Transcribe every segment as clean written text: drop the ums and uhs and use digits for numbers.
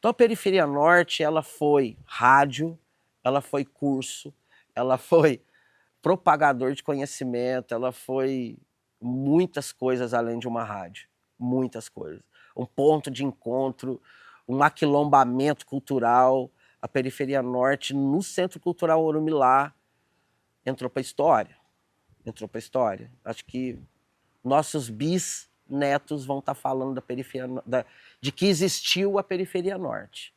Então a Periferia Norte, ela foi rádio, ela foi curso, ela foi propagador de conhecimento, ela foi muitas coisas além de uma rádio, muitas coisas. Um ponto de encontro, um aquilombamento cultural. A Periferia Norte, no Centro Cultural Orumilá, entrou para a história. Entrou para a história. Acho que nossos bisnetos vão estar falando da periferia, de que existiu a Periferia Norte.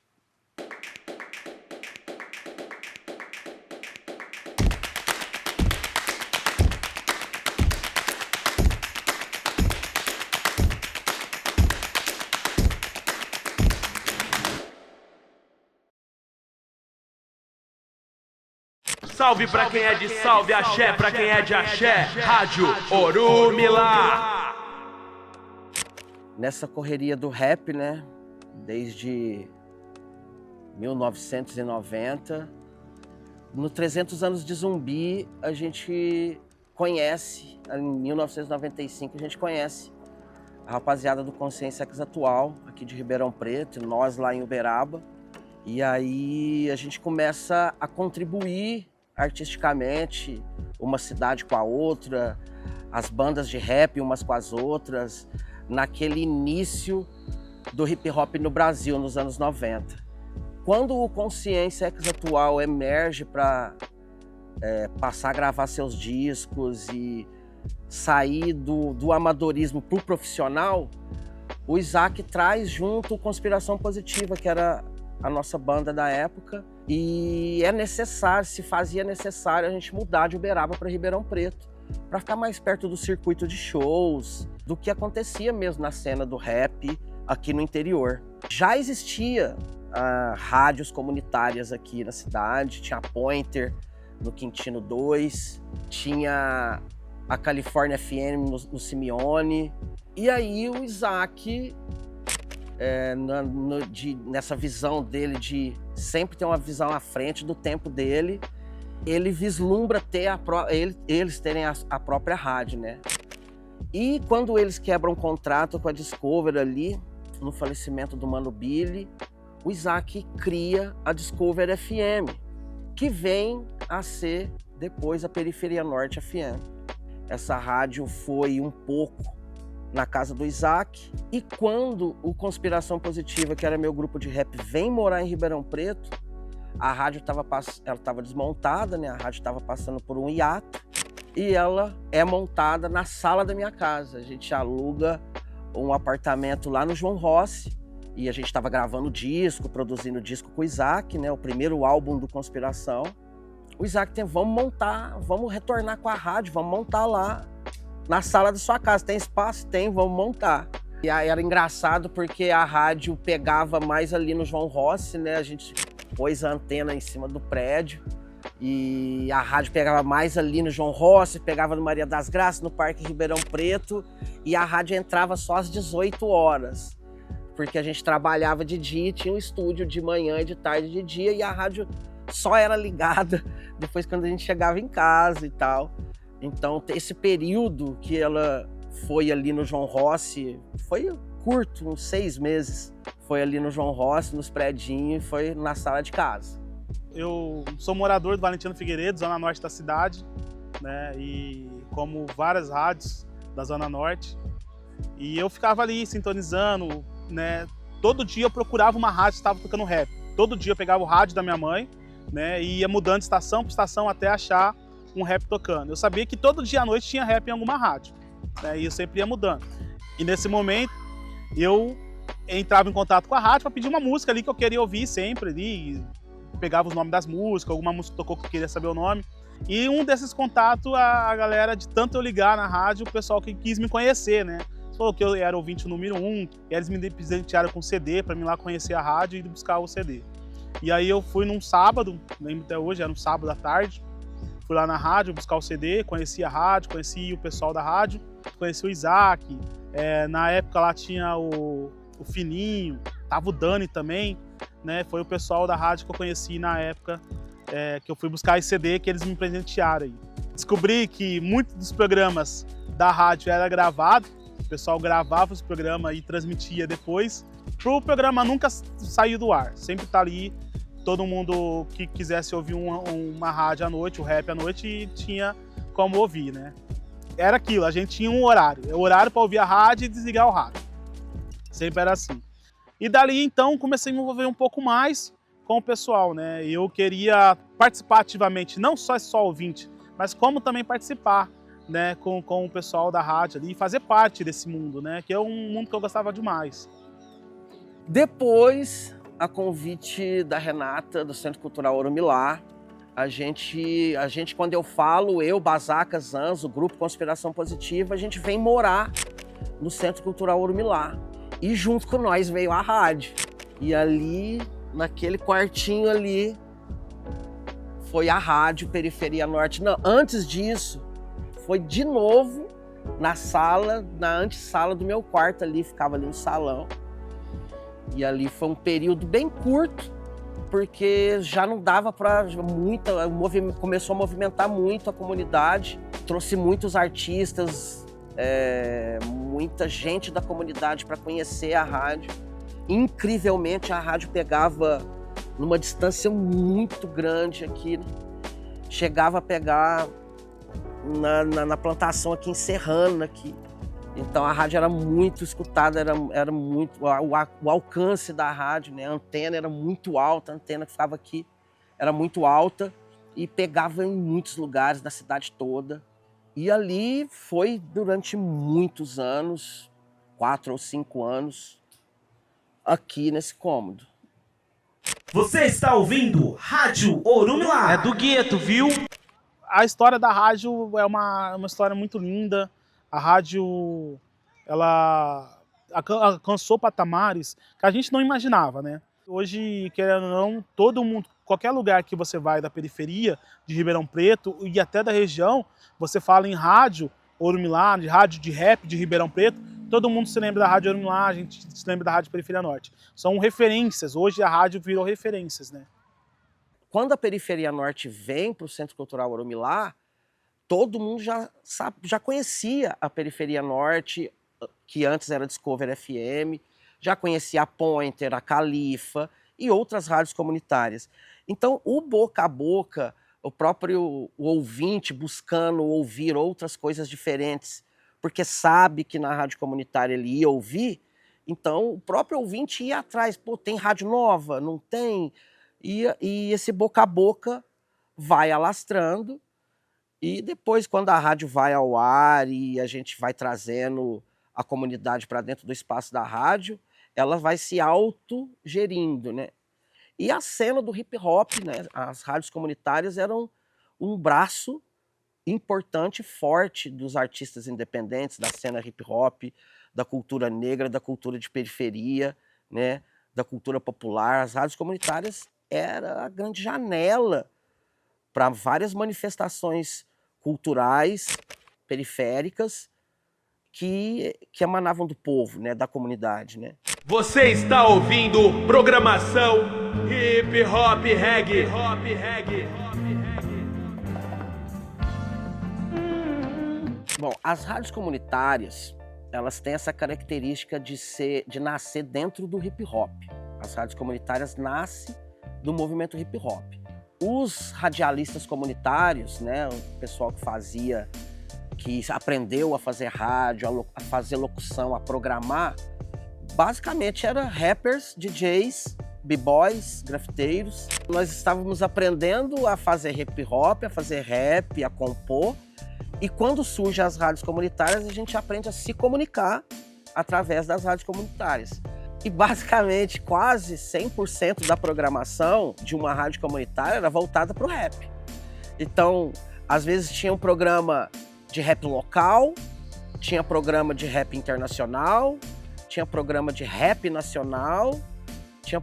Salve pra quem é de salve, axé pra quem é de axé, Rádio Orumilá. Nessa correria do rap, né, desde 1990, no 300 anos de Zumbi, a gente conhece, em 1995, a gente conhece a rapaziada do Consciência Ex Atual, aqui de Ribeirão Preto, nós lá em Uberaba. E aí a gente começa a contribuir artisticamente, uma cidade com a outra, as bandas de rap umas com as outras, naquele início do hip hop no Brasil, nos anos 90. Quando o Consciência Ex Atual emerge para passar a gravar seus discos e sair do amadorismo para o profissional, o Isaac traz junto Conspiração Positiva, que era a nossa banda da época, e é necessário, se fazia necessário a gente mudar de Uberaba para Ribeirão Preto, para ficar mais perto do circuito de shows, do que acontecia mesmo na cena do rap aqui no interior. Já existia rádios comunitárias aqui na cidade, tinha a Pointer no Quintino 2, tinha a Califórnia FM no Simeone, e aí o Isaac, nessa visão dele de sempre ter uma visão à frente do tempo dele, ele vislumbra eles terem a própria rádio, né? E quando eles quebram um contrato com a Discovery ali, no falecimento do Mano Billy, o Isaac cria a Discovery FM, que vem a ser depois a Periferia Norte FM. Essa rádio foi um pouco na casa do Isaac, e quando o Conspiração Positiva, que era meu grupo de rap, vem morar em Ribeirão Preto, a rádio estava desmontada, né? A rádio estava passando por um hiato, e ela é montada na sala da minha casa. A gente aluga um apartamento lá no João Rossi, e a gente estava gravando disco, produzindo disco com o Isaac, né? O primeiro álbum do Conspiração. O Isaac vamos retornar com a rádio, vamos montar lá na sala da sua casa. Tem espaço? Tem, vamos montar. E aí era engraçado porque a rádio pegava mais ali no João Rossi, né? A gente pôs a antena em cima do prédio e a rádio pegava mais ali no João Rossi, pegava no Maria das Graças, no Parque Ribeirão Preto, e a rádio entrava só às 18 horas, porque a gente trabalhava de dia, tinha um estúdio de manhã e de tarde de dia, e a rádio só era ligada depois quando a gente chegava em casa e tal. Então, esse período que ela foi ali no João Rossi, foi curto, uns 6 meses. Foi ali no João Rossi, nos predinhos, e foi na sala de casa. Eu sou morador do Valentino Figueiredo, zona norte da cidade, né? E como várias rádios da zona norte. E eu ficava ali sintonizando, né? Todo dia eu procurava uma rádio que estava tocando rap. Todo dia eu pegava o rádio da minha mãe, né? E ia mudando de estação por estação até achar um rap tocando. Eu sabia que todo dia à noite tinha rap em alguma rádio, né? E eu sempre ia mudando. E nesse momento eu entrava em contato com a rádio para pedir uma música ali que eu queria ouvir sempre ali, pegava os nomes das músicas, alguma música tocou que eu queria saber o nome. E um desses contatos, a galera, de tanto eu ligar na rádio, o pessoal que quis me conhecer, né? Falou que eu era ouvinte número 1, e eles me presentearam com CD para mim lá conhecer a rádio e buscar o CD. E aí eu fui num sábado, lembro até hoje, era um sábado à tarde, fui lá na rádio buscar o CD, conheci a rádio, conheci o pessoal da rádio, conheci o Isaac, na época lá tinha o Fininho, tava o Dani também, né? Foi o pessoal da rádio que eu conheci na época que eu fui buscar esse CD que eles me presentearam aí. Descobri que muitos dos programas da rádio era gravado, o pessoal gravava os programas e transmitia depois, pro programa nunca sair do ar. Sempre tá ali, todo mundo que quisesse ouvir uma rádio à noite, o rap à noite, tinha como ouvir, né? Era aquilo, a gente tinha um horário. É o horário para ouvir a rádio e desligar o rádio. Sempre era assim. E dali, então, comecei a me envolver um pouco mais com o pessoal, né? Eu queria participar ativamente, não só ouvinte, mas como também participar, né, com o pessoal da rádio ali, e fazer parte desse mundo, né? Que é um mundo que eu gostava demais. Depois, a convite da Renata, do Centro Cultural Orumilá, a gente, quando eu falo, eu, Basaca, Zanzo, o Grupo Conspiração Positiva, a gente vem morar no Centro Cultural Orumilá. E junto com nós veio a rádio. E ali, naquele quartinho ali, foi a rádio Periferia Norte. Não, antes disso, foi de novo na sala, na antessala do meu quarto ali, ficava ali no salão. E ali foi um período bem curto, porque já não dava para começou a movimentar muito a comunidade, trouxe muitos artistas, muita gente da comunidade para conhecer a rádio. Incrivelmente, a rádio pegava numa distância muito grande aqui, né? Chegava a pegar na plantação aqui em Serrana, aqui. Então a rádio era muito escutada, era muito o alcance da rádio, né? A antena era muito alta, a antena que ficava aqui era muito alta e pegava em muitos lugares da cidade toda. E ali foi durante muitos anos, 4 ou 5 anos, aqui nesse cômodo. Você está ouvindo Rádio Orumilá. É do gueto, viu? A história da rádio é uma história muito linda. A rádio, ela alcançou patamares que a gente não imaginava, né? Hoje, querendo ou não, todo mundo, qualquer lugar que você vai da periferia de Ribeirão Preto e até da região, você fala em rádio Orumilá, de rádio de rap de Ribeirão Preto, todo mundo se lembra da rádio Orumilá, a gente se lembra da rádio Periferia Norte. São referências, hoje a rádio virou referências, né? Quando a Periferia Norte vem para o Centro Cultural Orumilá, todo mundo já conhecia a Periferia Norte, que antes era Discover FM, já conhecia a Pointer, a Califa e outras rádios comunitárias. Então, o boca a boca, o próprio ouvinte buscando ouvir outras coisas diferentes, porque sabe que na rádio comunitária ele ia ouvir, então o próprio ouvinte ia atrás. Pô, tem rádio nova? Não tem? E esse boca a boca vai alastrando. E depois, quando a rádio vai ao ar e a gente vai trazendo a comunidade para dentro do espaço da rádio, ela vai se autogerindo, né? E a cena do hip hop, né? As rádios comunitárias eram um braço importante, forte dos artistas independentes, da cena hip hop, da cultura negra, da cultura de periferia, né? Da cultura popular. As rádios comunitárias era a grande janela para várias manifestações culturais, periféricas, que emanavam do povo, né, da comunidade, né? Você está ouvindo programação Hip Hop Reggae. Bom, as rádios comunitárias, elas têm essa característica de nascer dentro do hip hop. As rádios comunitárias nascem do movimento hip hop. Os radialistas comunitários, né, o pessoal que aprendeu a fazer rádio, a fazer locução, a programar, basicamente eram rappers, DJs, b-boys, grafiteiros. Nós estávamos aprendendo a fazer hip hop, a fazer rap, a compor. E quando surgem as rádios comunitárias, a gente aprende a se comunicar através das rádios comunitárias. E basicamente quase 100% da programação de uma rádio comunitária era voltada para o rap. Então, às vezes tinha um programa de rap local, tinha programa de rap internacional, tinha programa de rap nacional, tinha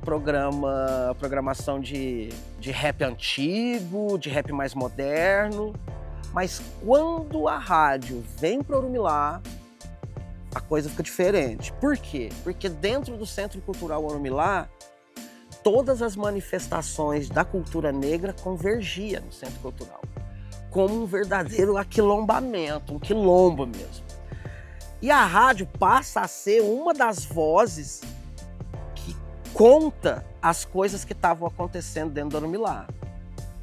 programação de rap antigo, de rap mais moderno. Mas quando a rádio vem para Orumilá, a coisa fica diferente. Por quê? Porque dentro do Centro Cultural Orumilá, todas as manifestações da cultura negra convergiam no Centro Cultural, como um verdadeiro aquilombamento, um quilombo mesmo. E a rádio passa a ser uma das vozes conta as coisas que estavam acontecendo dentro do Orumilá.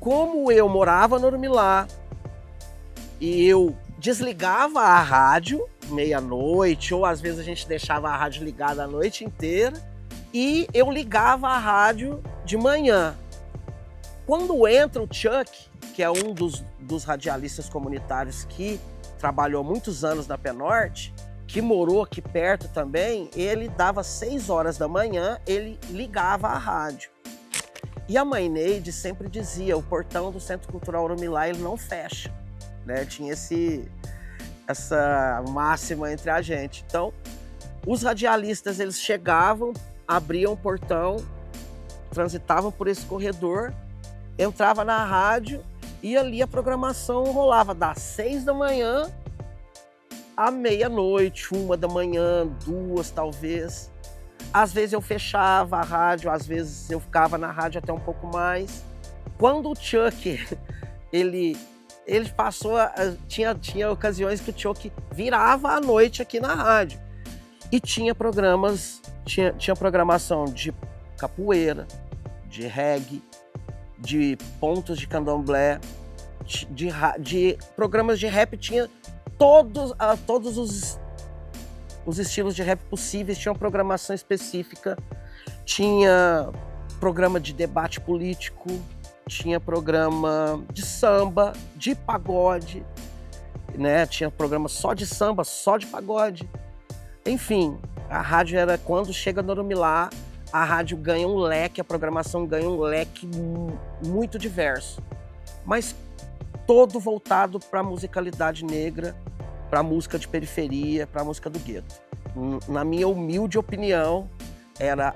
Como eu morava no Orumilá e eu desligava a rádio meia-noite, ou às vezes a gente deixava a rádio ligada a noite inteira, e eu ligava a rádio de manhã. Quando entra o Chuck, que é um dos radialistas comunitários que trabalhou muitos anos na Penorte, que morou aqui perto também, ele dava 6 horas da manhã, ele ligava a rádio. E a mãe Neide sempre dizia, o portão do Centro Cultural Orumilá, ele não fecha, né? Tinha essa máxima entre a gente. Então, os radialistas, eles chegavam, abriam o portão, transitavam por esse corredor, entrava na rádio e ali a programação rolava das 6 da manhã à meia-noite, 1 da manhã, 2 talvez. Às vezes eu fechava a rádio, às vezes eu ficava na rádio até um pouco mais. Quando o Chuck, ele passou, tinha ocasiões que o Chuck virava à noite aqui na rádio. E tinha programação de capoeira, de reggae, de pontos de candomblé, de programas de rap, tinha todos os estilos de rap possíveis, tinha uma programação específica, tinha programa de debate político, tinha programa de samba, de pagode, né? Tinha programa só de samba, só de pagode. Enfim, a rádio era, quando chega no Orumilá, a rádio ganha um leque, a programação ganha um leque muito diverso, mas todo voltado para a musicalidade negra, para a música de periferia, para a música do gueto. Na minha humilde opinião, era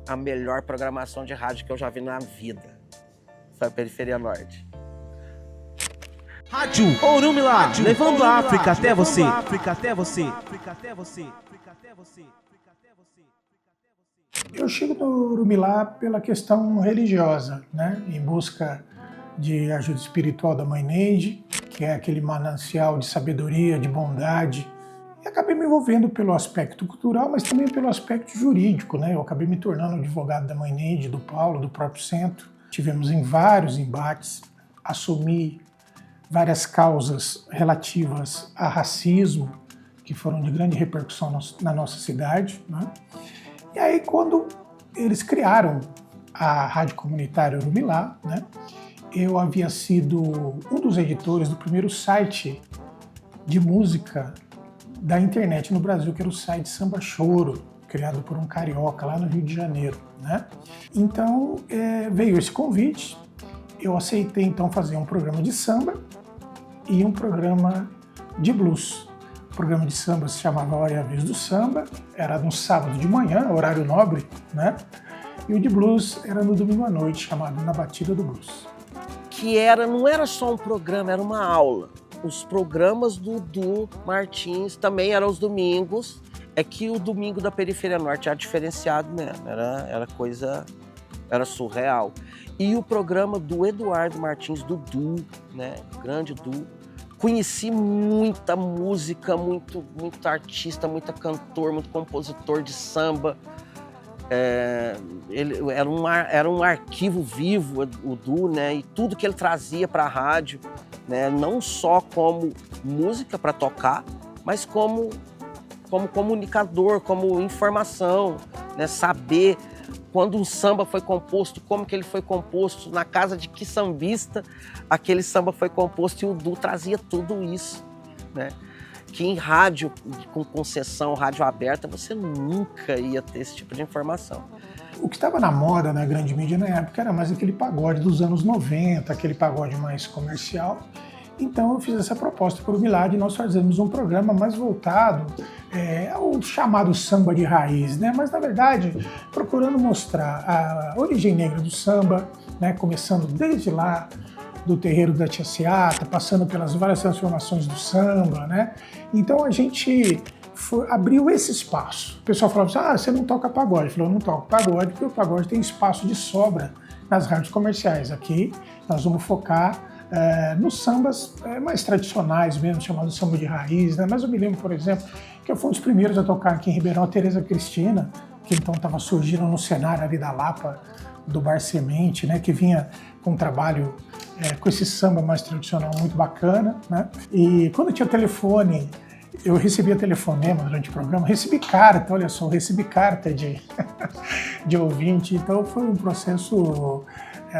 a melhor programação de rádio que eu já vi na vida. Foi a Periferia Norte. Rádio Orumilá, levando a África até você. Eu chego no Orumilá pela questão religiosa, né? Em busca de ajuda espiritual da Mãe Neide, que é aquele manancial de sabedoria, de bondade. E acabei me envolvendo pelo aspecto cultural, mas também pelo aspecto jurídico, né? Eu acabei me tornando advogado da Mãe Neide, do Paulo, do próprio centro. Tivemos em vários embates, assumi várias causas relativas a racismo, que foram de grande repercussão na nossa cidade, né? E aí, quando eles criaram a Rádio Comunitária Orumilá, né? Eu havia sido um dos editores do primeiro site de música da internet no Brasil, que era o site Samba Choro, criado por um carioca lá no Rio de Janeiro, né? Então, veio esse convite, eu aceitei então fazer um programa de samba e um programa de blues. O programa de samba se chamava Hora e a Vez do Samba, era no sábado de manhã, horário nobre, né? E o de blues era no domingo à noite, chamado Na Batida do Blues. Que não era só um programa, era uma aula. Os programas do Du Martins também eram os domingos. É que o domingo da Periferia Norte era diferenciado mesmo, era surreal. E o programa do Eduardo Martins, do Du, né? Grande Du. Conheci muita música, muito artista, muito cantor, muito compositor de samba. Ele era um arquivo vivo, o Du, né? E tudo que ele trazia para a rádio, né? Não só como música para tocar, mas como comunicador, como informação, né? Saber quando um samba foi composto, como que ele foi composto, na casa de que sambista aquele samba foi composto, e o Du trazia tudo isso, né? Que em rádio, com concessão, rádio aberta, você nunca ia ter esse tipo de informação. O que estava na moda na grande mídia na época era mais aquele pagode dos anos 90, aquele pagode mais comercial. Então eu fiz essa proposta para o Orumilá de nós fazermos um programa mais voltado ao chamado samba de raiz, né? Mas na verdade procurando mostrar a origem negra do samba, né? Começando desde lá do terreiro da Tia Seata, passando pelas várias transformações do samba, né? Então a gente abriu esse espaço. O pessoal falava assim, você não toca pagode. Eu falei, eu não toco pagode porque o pagode tem espaço de sobra nas rádios comerciais. Aqui nós vamos focar nos sambas mais tradicionais mesmo, chamados samba de raiz, né? Mas eu me lembro, por exemplo, que eu fui um dos primeiros a tocar aqui em Ribeirão, a Tereza Cristina, que então estava surgindo no cenário ali da Lapa, do Bar Semente, né, que vinha com um trabalho com esse samba mais tradicional muito bacana, né? E quando tinha telefone, eu recebia telefonema durante o programa, recebi carta, olha só, recebi carta de ouvinte, então foi um processo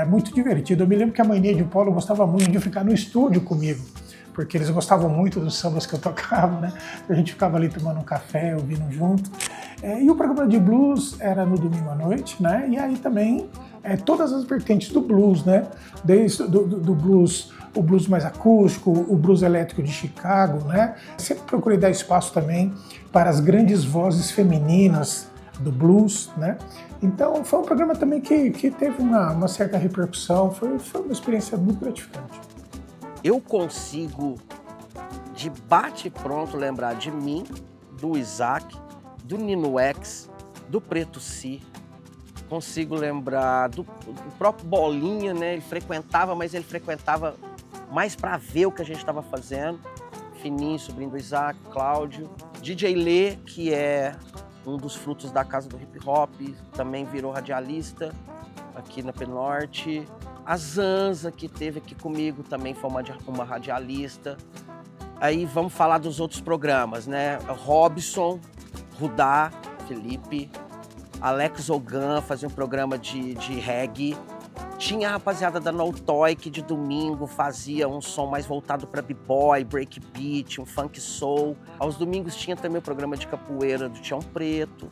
muito divertido. Eu me lembro que a Mãe Neide e o Paulo gostavam muito de ficar no estúdio comigo, porque eles gostavam muito dos sambas que eu tocava, né? A gente ficava ali tomando um café, ouvindo junto. E o programa de blues era no domingo à noite, né? E aí também todas as vertentes do blues, né? Desde do blues, o blues mais acústico, o blues elétrico de Chicago, né? Sempre procurei dar espaço também para as grandes vozes femininas do blues, né? Então foi um programa também que teve uma certa repercussão, foi uma experiência muito gratificante. Eu consigo, de bate-pronto, lembrar de mim, do Isaac, do Nino X, do Preto Si. Consigo lembrar do próprio Bolinha, né? Ele frequentava, mas ele frequentava mais para ver o que a gente estava fazendo. Fininho, sobrinho do Isaac, Cláudio. DJ Lê, que é um dos frutos da casa do hip hop, também virou radialista aqui na Penorte. A Zanza, que esteve aqui comigo, também foi uma radialista. Aí vamos falar dos outros programas, né? Robson, Rudá, Felipe, Alex Ogan fazia um programa de reggae. Tinha a rapaziada da No Toy, que de domingo fazia um som mais voltado para b-boy, breakbeat, um funk soul. Aos domingos tinha também o programa de capoeira do Tião Preto.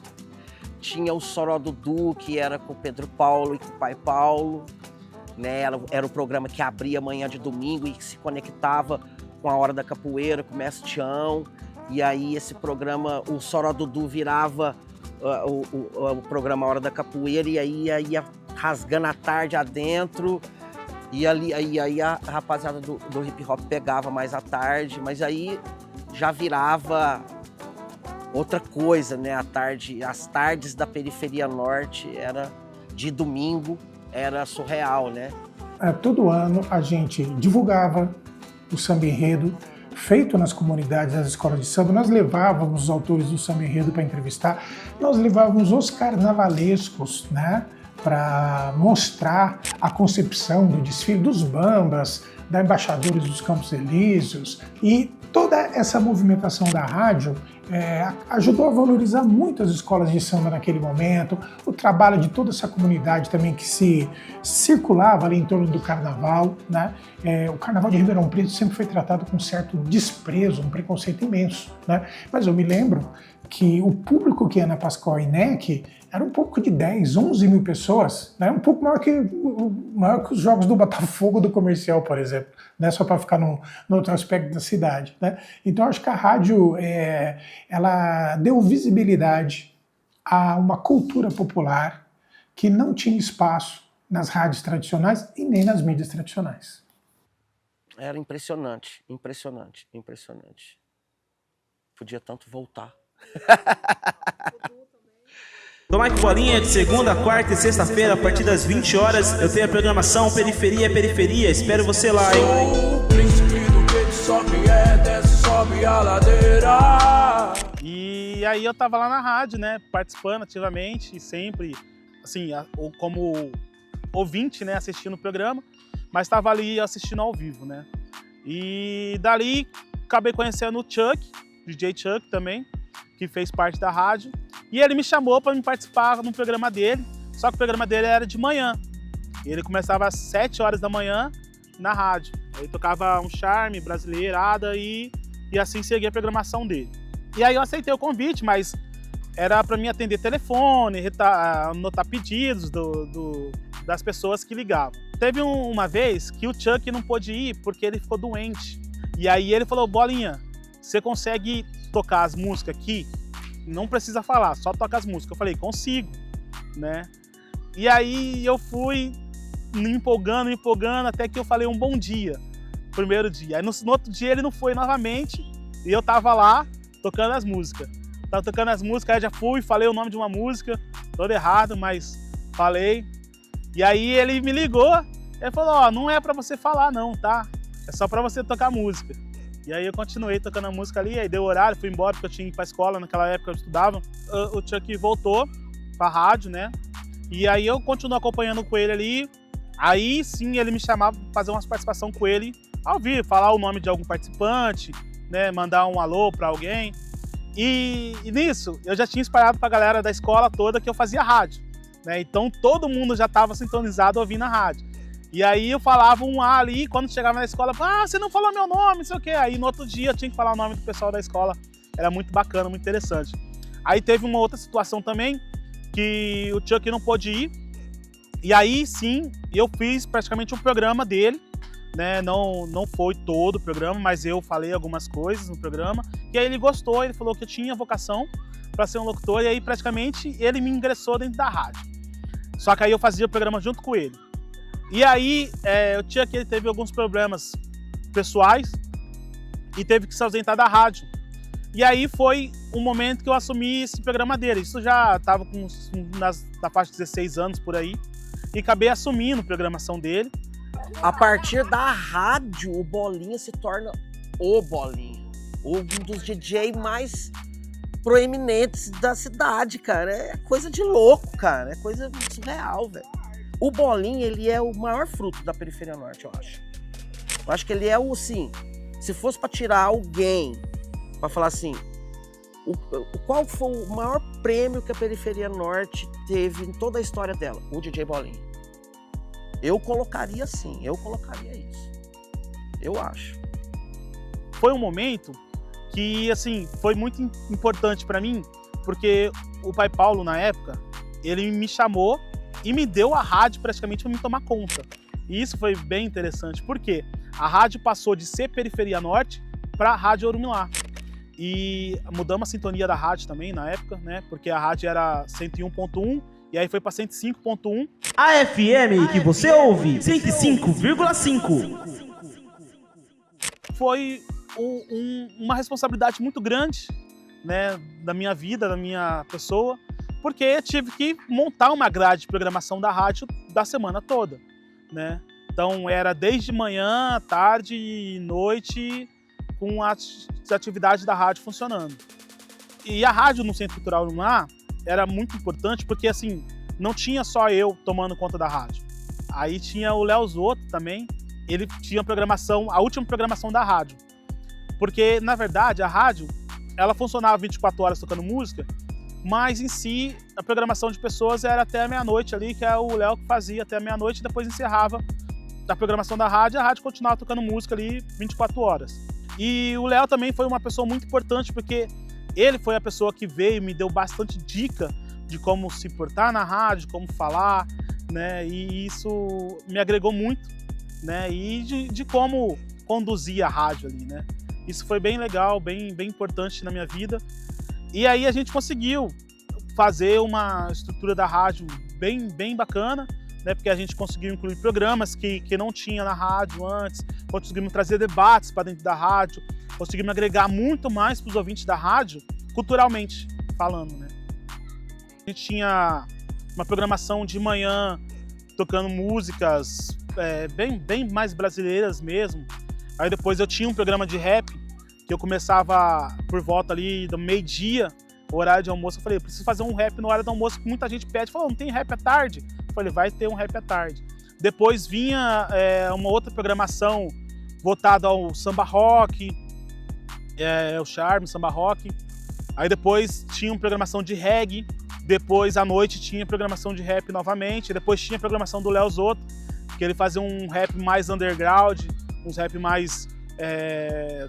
Tinha o Soró Dudu, que era com o Pedro Paulo e com o Pai Paulo. Né? Era o programa que abria amanhã de domingo e se conectava com a Hora da Capoeira, com o Mestre Tião. E aí esse programa, o Soró Dudu virava o programa Hora da Capoeira e aí ia rasgando a tarde adentro. E aí a rapaziada do hip hop pegava mais à tarde, mas aí já virava outra coisa, né? As tardes da periferia norte era de domingo, era surreal, né? Todo ano a gente divulgava o samba enredo feito nas comunidades, nas escolas de samba. Nós levávamos os autores do samba enredo para entrevistar, nós levávamos os carnavalescos, né, para mostrar a concepção do desfile dos bambas, da Embaixadores dos Campos Elíseos, e toda essa movimentação da rádio ajudou a valorizar muito as escolas de samba naquele momento, o trabalho de toda essa comunidade também que se circulava ali em torno do carnaval, né? O carnaval de Ribeirão Preto sempre foi tratado com um certo desprezo, um preconceito imenso, né? Mas eu me lembro que o público que ia na Pascoal INEC era um pouco de 10, 11 mil pessoas, né? Um pouco maior que os jogos do Botafogo do Comercial, por exemplo, né? Só para ficar no outro aspecto da cidade, né? Então acho que a rádio ela deu visibilidade a uma cultura popular que não tinha espaço nas rádios tradicionais e nem nas mídias tradicionais. Era impressionante, impressionante, impressionante. Podia tanto voltar. Toma aqui bolinha de segunda, quarta e sexta-feira, a partir das 20 horas. Eu tenho a programação Periferia é Periferia. Espero você lá, hein? Sou o príncipe do que sobe, desce, sobe a ladeira. E aí eu tava lá na rádio, né, participando ativamente, e sempre, assim, como ouvinte, né, assistindo o programa, mas estava ali assistindo ao vivo, né. E dali acabei conhecendo o Chuck, DJ Chuck também, que fez parte da rádio, e ele me chamou para me participar no programa dele, só que o programa dele era de manhã. Ele começava às 7 horas da manhã na rádio. Ele tocava um charme, brasileirada e assim seguia a programação dele. E aí eu aceitei o convite, mas era para mim atender telefone, anotar pedidos das pessoas que ligavam. Teve uma vez que o Chuck não pôde ir porque ele ficou doente. E aí ele falou: Bolinha, você consegue tocar as músicas aqui? Não precisa falar, só toca as músicas. Eu falei: consigo, né? E aí eu fui me empolgando, até que eu falei um bom dia, primeiro dia. Aí no outro dia ele não foi novamente e eu tava lá tocando as músicas. Tava tocando as músicas, aí já fui, falei o nome de uma música, todo errado, mas falei. E aí ele me ligou, ele falou: ó, não é pra você falar não, tá? É só pra você tocar música. E aí eu continuei tocando a música ali, aí deu horário, fui embora porque eu tinha que ir pra escola, naquela época eu estudava. O Chuck voltou pra rádio, né? E aí eu continuo acompanhando com ele ali. Aí sim ele me chamava para fazer umas participação com ele ao vivo, falar o nome de algum participante, né? Mandar um alô para alguém. E nisso eu já tinha espalhado pra galera da escola toda que eu fazia rádio, né? Então todo mundo já estava sintonizado ouvindo a rádio. E aí eu falava um A ali, quando chegava na escola, você não falou meu nome, não sei o quê. Aí no outro dia eu tinha que falar o nome do pessoal da escola. Era muito bacana, muito interessante. Aí teve uma outra situação também, que o Chuck não pôde ir. E aí sim, eu fiz praticamente um programa dele, né? Não foi todo o programa, mas eu falei algumas coisas no programa. E aí ele gostou, ele falou que eu tinha vocação para ser um locutor. E aí praticamente ele me ingressou dentro da rádio. Só que aí eu fazia o programa junto com ele. E aí, o Chuck ele teve alguns problemas pessoais e teve que se ausentar da rádio. E aí foi um momento que eu assumi esse programa dele. Isso já estava na faixa de 16 anos por aí. E acabei assumindo a programação dele. A partir da rádio, o Bolinha se torna o Bolinha. Um dos DJ mais proeminentes da cidade, cara. É coisa de louco, cara. É coisa surreal, velho. O Bolinha, ele é o maior fruto da Periferia Norte, eu acho. Eu acho que ele é o, assim, se fosse para tirar alguém, para falar assim, qual foi o maior prêmio que a Periferia Norte teve em toda a história dela? O DJ Bolinha. Eu colocaria assim, eu colocaria isso. Eu acho. Foi um momento que, assim, foi muito importante para mim, porque o pai Paulo, na época, ele me chamou e me deu a rádio praticamente para me tomar conta. E isso foi bem interessante, porque a rádio passou de ser Periferia Norte para a Rádio Orumilá. E mudamos a sintonia da rádio também na época, né? Porque a rádio era 101.1 e aí foi para 105.1. A FM que você ouve, 105,5. Foi uma responsabilidade muito grande, né? Da minha vida, da minha pessoa, porque eu tive que montar uma grade de programação da rádio da semana toda, né? Então era desde manhã, tarde e noite, com as atividades da rádio funcionando. E a rádio no Centro Cultural Orumilá era muito importante porque, assim, não tinha só eu tomando conta da rádio. Aí tinha o Léo Zotto também, ele tinha programação, a última programação da rádio. Porque, na verdade, a rádio, ela funcionava 24 horas tocando música, mas em si a programação de pessoas era até a meia-noite ali, que é o Léo que fazia até a meia-noite e depois encerrava a programação da rádio, a rádio continuava tocando música ali 24 horas. E o Léo também foi uma pessoa muito importante, porque ele foi a pessoa que veio e me deu bastante dica de como se portar na rádio, como falar, né? E isso me agregou muito, né? E de como conduzir a rádio ali, né? Isso foi bem legal, bem importante na minha vida. E aí a gente conseguiu fazer uma estrutura da rádio bem bacana, né? Porque a gente conseguiu incluir programas que não tinha na rádio antes, conseguimos trazer debates para dentro da rádio, conseguimos agregar muito mais para os ouvintes da rádio, culturalmente falando, né? A gente tinha uma programação de manhã tocando músicas bem mais brasileiras mesmo. Aí depois eu tinha um programa de rap, que eu começava por volta ali do meio-dia, o horário de almoço. Eu falei, eu preciso fazer um rap no horário do almoço, que muita gente pede. Falou, não tem rap à tarde? Eu falei, vai ter um rap à tarde. Depois vinha uma outra programação voltada ao samba rock, o charme, samba rock. Aí depois tinha uma programação de reggae. Depois à noite tinha programação de rap novamente. Depois tinha programação do Léo Zotto, que ele fazia um rap mais underground, uns rap mais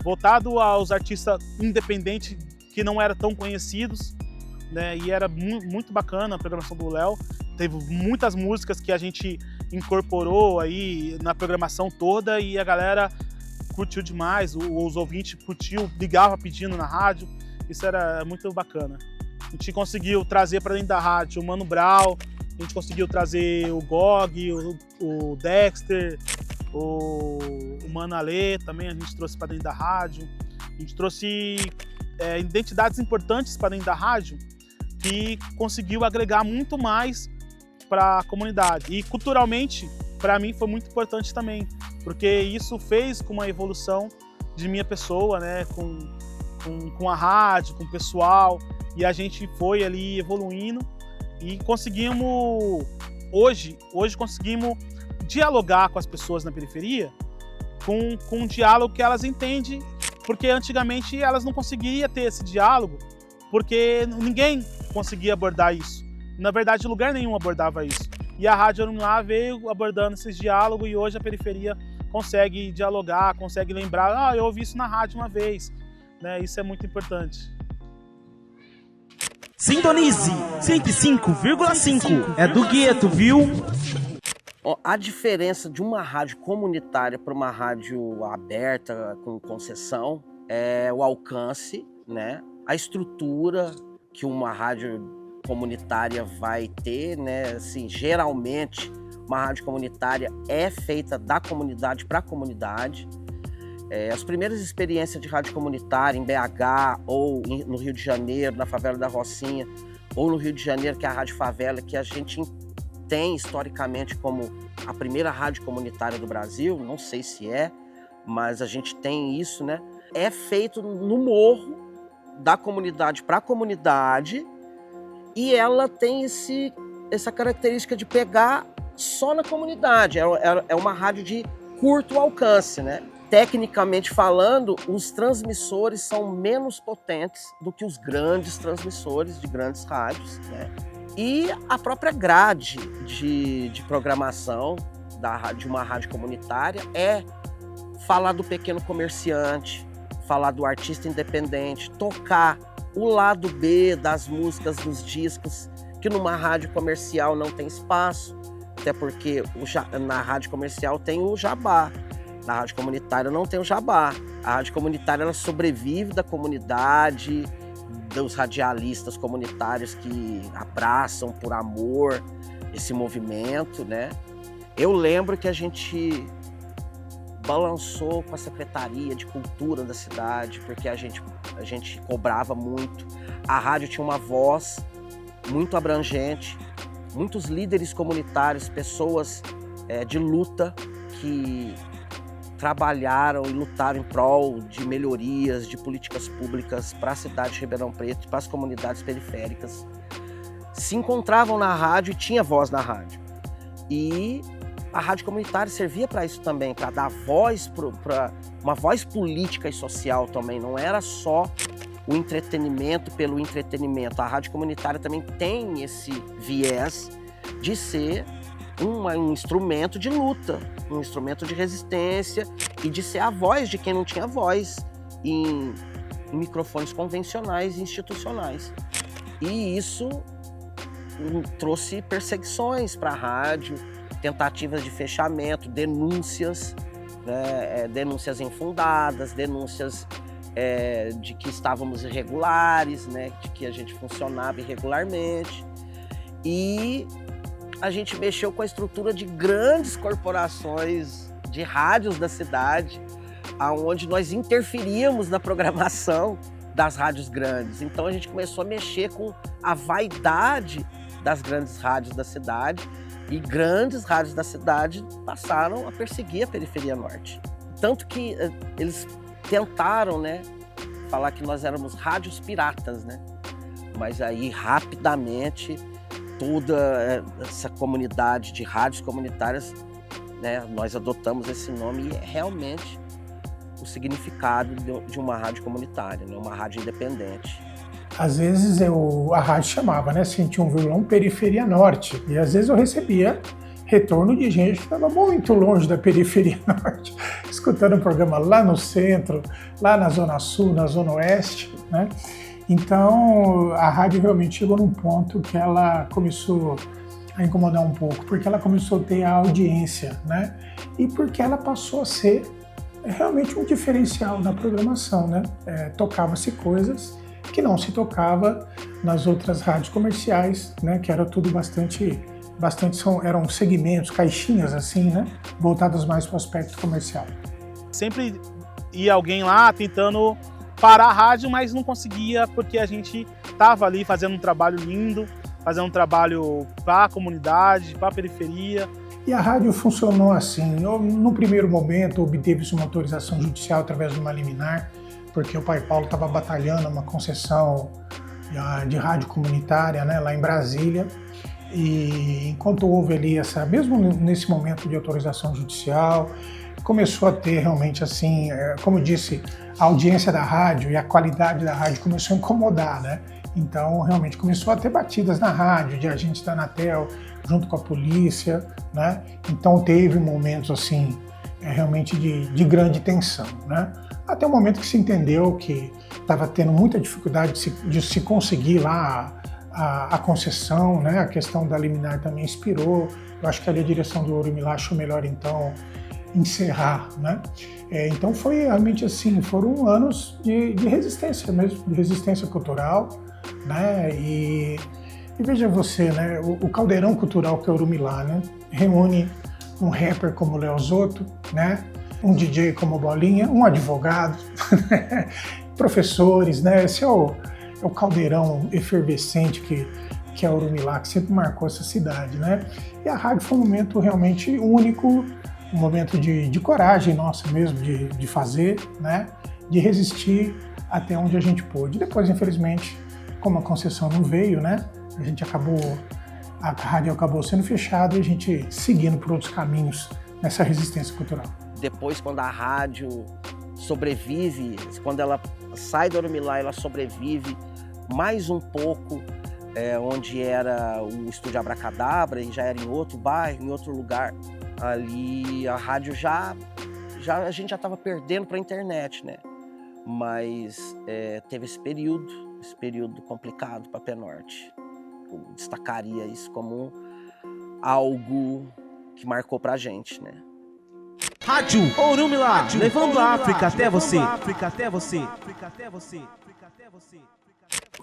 voltado aos artistas independentes que não eram tão conhecidos, né? E era muito bacana a programação do Léo. Teve muitas músicas que a gente incorporou aí na programação toda e a galera curtiu demais, os ouvintes curtiu, ligava pedindo na rádio. Isso era muito bacana. A gente conseguiu trazer para dentro da rádio o Mano Brown, a gente conseguiu trazer o Gog, o Dexter, o Mano Alê também a gente trouxe para dentro da rádio. A gente trouxe identidades importantes para dentro da rádio que conseguiu agregar muito mais para a comunidade. E culturalmente, para mim, foi muito importante também, porque isso fez com uma evolução de minha pessoa, né, com a rádio, com o pessoal, e a gente foi ali evoluindo E conseguimos, hoje conseguimos dialogar com as pessoas na periferia com um diálogo que elas entendem, porque antigamente elas não conseguiam ter esse diálogo, porque ninguém conseguia abordar isso. Na verdade, lugar nenhum abordava isso. E a Rádio Orumilá veio abordando esses diálogos e hoje a periferia consegue dialogar, consegue lembrar, eu ouvi isso na rádio uma vez, né? Isso é muito importante. Sintonize 105,5 é do gueto, viu? A diferença de uma rádio comunitária para uma rádio aberta com concessão é o alcance, né? A estrutura que uma rádio comunitária vai ter, né? Assim, geralmente uma rádio comunitária é feita da comunidade para a comunidade. As primeiras experiências de rádio comunitária em BH ou no Rio de Janeiro, na favela da Rocinha, ou no Rio de Janeiro, que é a Rádio Favela, que a gente tem historicamente como a primeira rádio comunitária do Brasil, não sei se é, mas a gente tem isso, né? É feito no morro, da comunidade para a comunidade, e ela tem essa característica de pegar só na comunidade. É uma rádio de curto alcance, né? Tecnicamente falando, os transmissores são menos potentes do que os grandes transmissores de grandes rádios, né? E a própria grade de programação de uma rádio comunitária é falar do pequeno comerciante, falar do artista independente, tocar o lado B das músicas, dos discos, que numa rádio comercial não tem espaço, até porque na rádio comercial tem o jabá. Na rádio comunitária não tem o jabá. A rádio comunitária ela sobrevive da comunidade, dos radialistas comunitários que abraçam por amor esse movimento, né? Eu lembro que a gente balançou com a Secretaria de Cultura da cidade, porque a gente cobrava muito. A rádio tinha uma voz muito abrangente, muitos líderes comunitários, pessoas de luta que trabalharam e lutaram em prol de melhorias, de políticas públicas para a cidade de Ribeirão Preto, para as comunidades periféricas, se encontravam na rádio e tinha voz na rádio. E a rádio comunitária servia para isso também, para dar voz, para uma voz política e social também. Não era só o entretenimento pelo entretenimento. A rádio comunitária também tem esse viés de ser um instrumento de luta, um instrumento de resistência e de ser a voz de quem não tinha voz em microfones convencionais e institucionais. E isso trouxe perseguições para a rádio, tentativas de fechamento, denúncias, né, denúncias infundadas, denúncias de que estávamos irregulares, né, de que a gente funcionava irregularmente. E a gente mexeu com a estrutura de grandes corporações de rádios da cidade, onde nós interferíamos na programação das rádios grandes. Então a gente começou a mexer com a vaidade das grandes rádios da cidade, e grandes rádios da cidade passaram a perseguir a periferia norte. Tanto que eles tentaram, né, falar que nós éramos rádios piratas, né? Mas aí rapidamente toda essa comunidade de rádios comunitárias, né, nós adotamos esse nome e é realmente o significado de uma rádio comunitária, né, uma rádio independente. Às vezes a rádio chamava, né, 101,1 Periferia Norte, e às vezes eu recebia retorno de gente que estava muito longe da Periferia Norte, escutando o programa lá no centro, lá na Zona Sul, na Zona Oeste, né? Então, a rádio realmente chegou num ponto que ela começou a incomodar um pouco, porque ela começou a ter a audiência, né? E porque ela passou a ser realmente um diferencial na programação, né? Tocava-se coisas que não se tocava nas outras rádios comerciais, né? Que era tudo eram segmentos, caixinhas assim, né? Voltadas mais para o aspecto comercial. Sempre ia alguém lá tentando parar a rádio, mas não conseguia, porque a gente estava ali fazendo um trabalho lindo, fazendo um trabalho para a comunidade, para a periferia. E a rádio funcionou assim. No primeiro momento, obteve-se uma autorização judicial através de uma liminar, porque o pai Paulo estava batalhando uma concessão de rádio comunitária, né, lá em Brasília. E enquanto houve ali mesmo nesse momento de autorização judicial, começou a ter realmente assim, como eu disse, a audiência da rádio e a qualidade da rádio começou a incomodar, né? Então realmente começou a ter batidas na rádio de agentes da Anatel junto com a polícia, né? Então teve momentos assim realmente de grande tensão, né? Até o momento que se entendeu que estava tendo muita dificuldade de se conseguir lá a concessão, né? A questão da liminar também expirou. Eu acho que ali a direção do Orumilá achou melhor então encerrar, né? Então foi realmente assim, foram anos de resistência mesmo, de resistência cultural, né? E veja você, né? O caldeirão cultural que é o Orumilá, né? Reúne um rapper como o Léo Zotto, né? Um DJ como o Bolinha, um advogado, professores, né? Esse é o caldeirão efervescente que é o Orumilá, que sempre marcou essa cidade, né? E a rádio foi um momento realmente único, um momento de coragem nossa mesmo, de fazer, né? De resistir até onde a gente pôde. Depois, infelizmente, como a concessão não veio, né? A rádio acabou sendo fechada e a gente seguindo por outros caminhos nessa resistência cultural. Depois, quando a rádio sobrevive, quando ela sai do Orumilá, ela sobrevive mais um pouco, onde era o Estúdio Abracadabra, e já era em outro bairro, em outro lugar. Ali a rádio a gente já estava perdendo para a internet, né? Mas teve esse período complicado para a Penorte. Eu destacaria isso como algo que marcou pra gente, né? Rádio Orumilá, levando a África até você.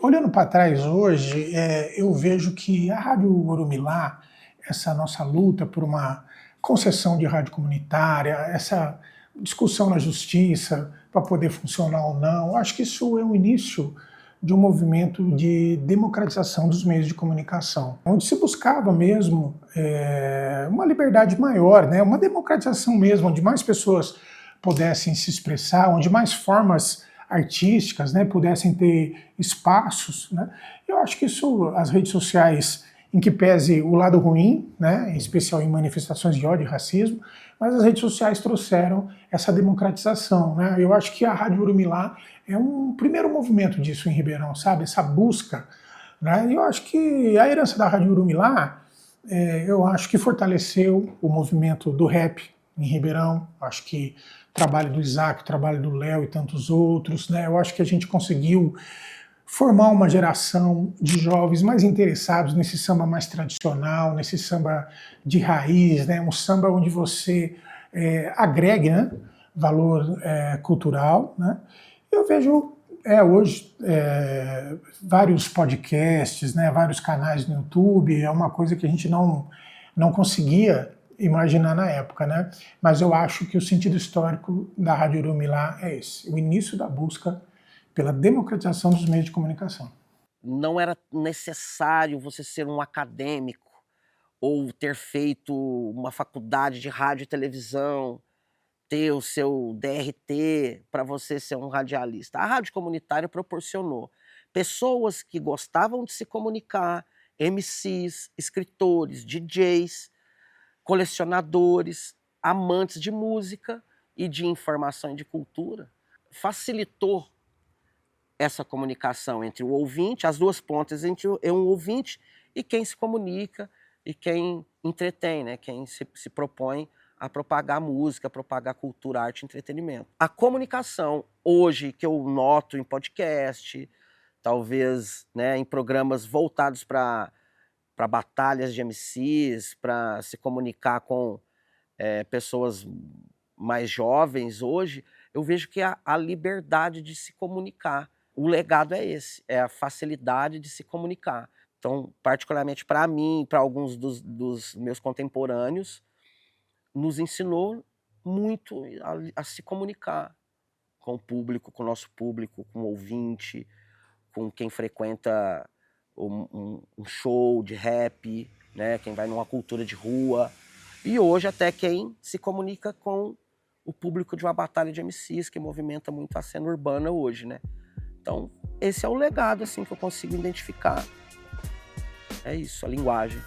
Olhando para trás hoje, eu vejo que a Rádio Orumilá, essa nossa luta por uma concessão de rádio comunitária, essa discussão na justiça para poder funcionar ou não, acho que isso é o início de um movimento de democratização dos meios de comunicação, onde se buscava mesmo uma liberdade maior, né? Uma democratização mesmo, onde mais pessoas pudessem se expressar, onde mais formas artísticas, né, pudessem ter espaços, né? Eu acho que isso, as redes sociais, em que pese o lado ruim, né, em especial em manifestações de ódio e racismo, mas as redes sociais trouxeram essa democratização, né? Eu acho que a Rádio Orumilá é um primeiro movimento disso em Ribeirão, sabe? Essa busca, né? Eu acho que a herança da Rádio Orumilá, eu acho que fortaleceu o movimento do rap em Ribeirão. Acho que o trabalho do Isaac, o trabalho do Léo e tantos outros, né? Eu acho que a gente conseguiu formar uma geração de jovens mais interessados nesse samba mais tradicional, nesse samba de raiz, né? Um samba onde você agregue, né, valor cultural, né? Eu vejo hoje vários podcasts, né, vários canais no YouTube, é uma coisa que a gente não conseguia imaginar na época, né? Mas eu acho que o sentido histórico da Rádio Orumilá é esse, o início da busca pela democratização dos meios de comunicação. Não era necessário você ser um acadêmico ou ter feito uma faculdade de rádio e televisão, ter o seu DRT para você ser um radialista. A rádio comunitária proporcionou pessoas que gostavam de se comunicar, MCs, escritores, DJs, colecionadores, amantes de música e de informação e de cultura. Facilitou essa comunicação entre o ouvinte, as duas pontas entre um ouvinte e quem se comunica e quem entretém, né? Quem se propõe a propagar música, propagar cultura, arte e entretenimento. A comunicação, hoje, que eu noto em podcast, talvez, né, em programas voltados para batalhas de MCs, para se comunicar com pessoas mais jovens hoje, eu vejo que a liberdade de se comunicar. O legado é esse, é a facilidade de se comunicar. Então, particularmente para mim, para alguns dos meus contemporâneos, nos ensinou muito a se comunicar com o público, com o nosso público, com o ouvinte, com quem frequenta um show de rap, né? Quem vai numa cultura de rua. E hoje até quem se comunica com o público de uma batalha de MCs, que movimenta muito a cena urbana hoje, né? Então, esse é o legado assim, que eu consigo identificar. É isso, a linguagem.